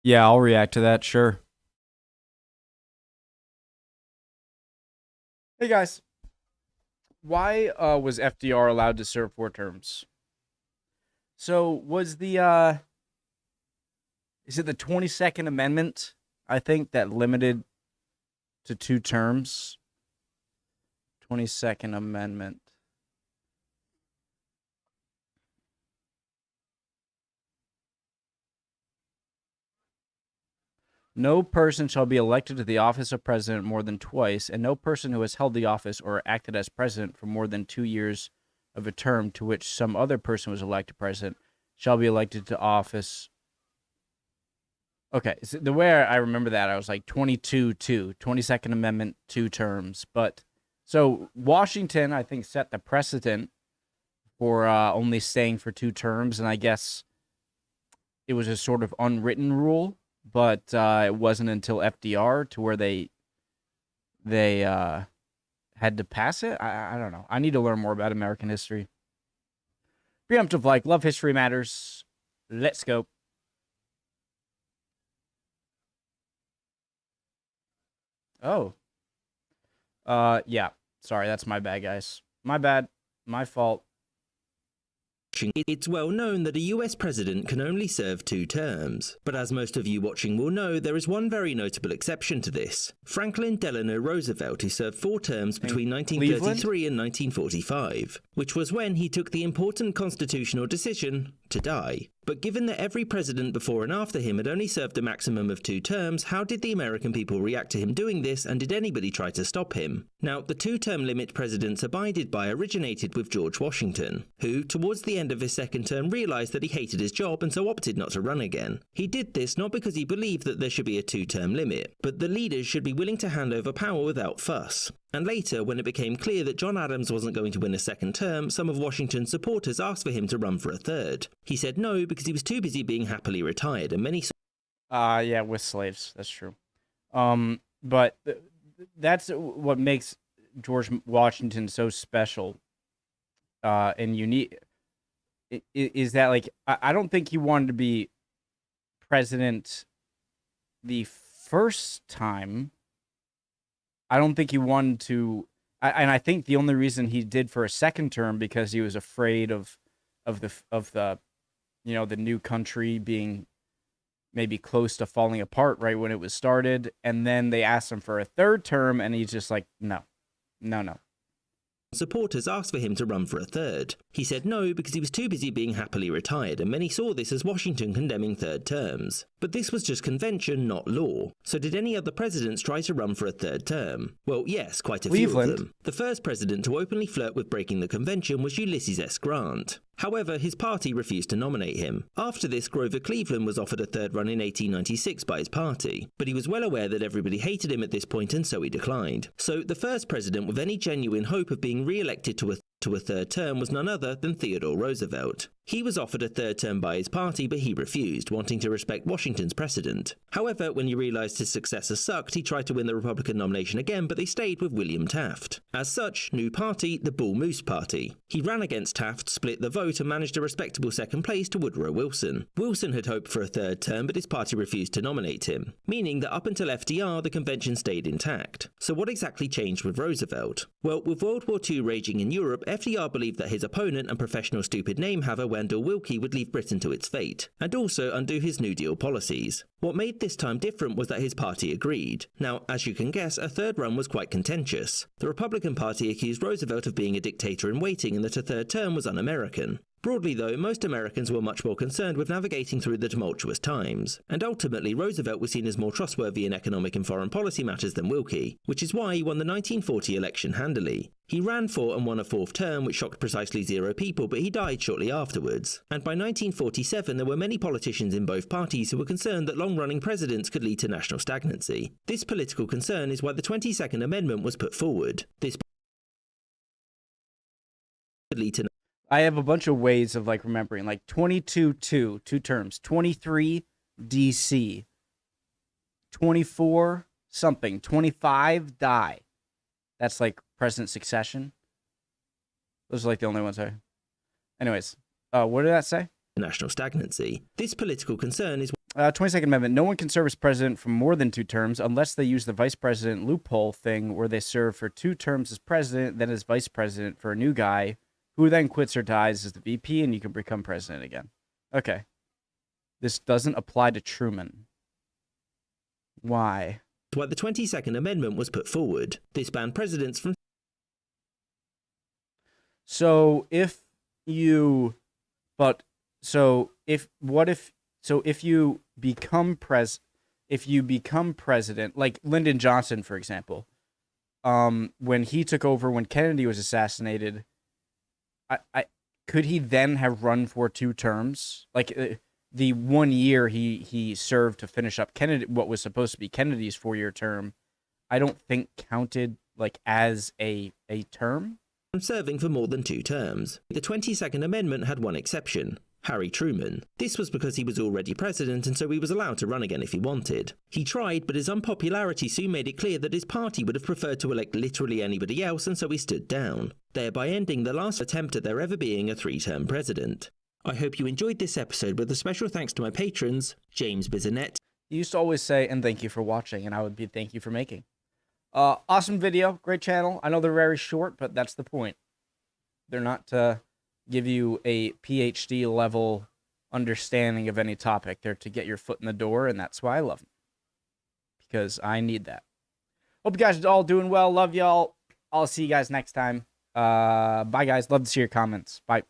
Yeah, I'll react to that, sure. Hey guys, why was FDR allowed to serve 4 terms? So was the is it the 22nd Amendment, I think, that limited to 2 terms? 22nd Amendment. No person shall be elected to the office of president more than twice, and no person who has held the office or acted as president for more than 2 years of a term to which some other person was elected president shall be elected to office. Okay, so the way I remember that, I was like 22-2, 22nd Amendment, 2 terms. But so Washington, I think, set the precedent for only staying for 2 terms, and I guess it was a sort of unwritten rule, but it wasn't until FDR to where they had to pass it. I don't know. I need to learn more about American history. Preemptive like love history matters. Let's go. Oh. Yeah. Sorry, that's my bad, guys. My bad. My fault. It's well known that a US president can only serve 2 terms. But as most of you watching will know, there is one very notable exception to this. Franklin Delano Roosevelt, who served 4 terms between 1933 and 1945, which was when he took the important constitutional decision to die. But given that every president before and after him had only served a maximum of 2 terms, how did the American people react to him doing this, and did anybody try to stop him? Now, the 2-term limit presidents abided by originated with George Washington, who, towards the end of his second term, realised that he hated his job and so opted not to run again. He did this not because he believed that there should be a 2-term limit, but the leaders should be willing to hand over power without fuss. And later, when it became clear that John Adams wasn't going to win a second term, some of Washington's supporters asked for him to run for a third. He said no because he was too busy being happily retired, and many Yeah, with slaves. That's true. But that's what makes George Washington so special and unique. Is that, like, I don't think he wanted to be president the first time. I don't think he wanted to, and I think the only reason he did for a second term because he was afraid of the the new country being maybe close to falling apart right when it was started, and then they asked him for a third term, and he's just like, no, no, no. supporters asked for him to run for a third. He said no because he was too busy being happily retired, and many saw this as Washington condemning third terms. But this was just convention, not law. So did any other presidents try to run for a third term? Well, yes, quite a few of them. The first president to openly flirt with breaking the convention was Ulysses S. Grant. However, his party refused to nominate him. After this, Grover Cleveland was offered a third run in 1896 by his party, but he was well aware that everybody hated him at this point, and so he declined. So the first president with any genuine hope of being re-elected to a third term was none other than Theodore Roosevelt. He was offered a third term by his party, but he refused, wanting to respect Washington's precedent. However, when he realised his successor sucked, he tried to win the Republican nomination again, but they stayed with William Taft. As such, new party, the Bull Moose Party. He ran against Taft, split the vote, and managed a respectable second place to Woodrow Wilson. Wilson had hoped for a third term, but his party refused to nominate him, meaning that up until FDR, the convention stayed intact. So what exactly changed with Roosevelt? Well, with World War II raging in Europe, FDR believed that his opponent and professional stupid name-haver Wendell Willkie would leave Britain to its fate, and also undo his New Deal policies. What made this time different was that his party agreed. Now, as you can guess, a third run was quite contentious. The Republican Party accused Roosevelt of being a dictator in waiting and that a third term was un-American. Broadly though, most Americans were much more concerned with navigating through the tumultuous times, and ultimately Roosevelt was seen as more trustworthy in economic and foreign policy matters than Willkie, which is why he won the 1940 election handily. He ran for and won a fourth term, which shocked precisely 0 people, but he died shortly afterwards. And by 1947 there were many politicians in both parties who were concerned that long-running presidents could lead to national stagnancy. This political concern is why the 22nd Amendment was put forward. This could lead to I have a bunch of ways of like remembering, like 22-2, 2 terms, 23 DC, 24 something, 25 die. That's like president succession. Those are like the only ones I. Anyways, what did that say? National stagnancy. This political concern is 22nd Amendment. No one can serve as president for more than 2 terms unless they use the vice president loophole thing where they serve for 2 terms as president, then as vice president for a new guy who then quits or dies as the VP, and you can become president again. Okay. This doesn't apply to Truman. Why? Why the 22nd Amendment was put forward. This banned presidents from... So if you become president, like Lyndon Johnson, for example, when he took over when Kennedy was assassinated, could he then have run for 2 terms? Like the 1 year he served to finish up Kennedy, what was supposed to be Kennedy's 4-year term, I don't think counted like as a term. From serving for more than 2 terms. The 22nd Amendment had one exception. Harry Truman. This was because he was already president and so he was allowed to run again if he wanted. He tried, but his unpopularity soon made it clear that his party would have preferred to elect literally anybody else, and so he stood down, thereby ending the last attempt at there ever being a 3-term president. I hope you enjoyed this episode, with a special thanks to my patrons, James Bizanet. You used to always say, and thank you for watching, and I would be thank you for making. Awesome video, great channel. I know they're very short, but that's the point. They're not to give you a PhD level understanding of any topic. They're to get your foot in the door, and that's why I love them. Because I need that. Hope you guys are all doing well. Love y'all. I'll see you guys next time. Bye, guys. Love to see your comments. Bye.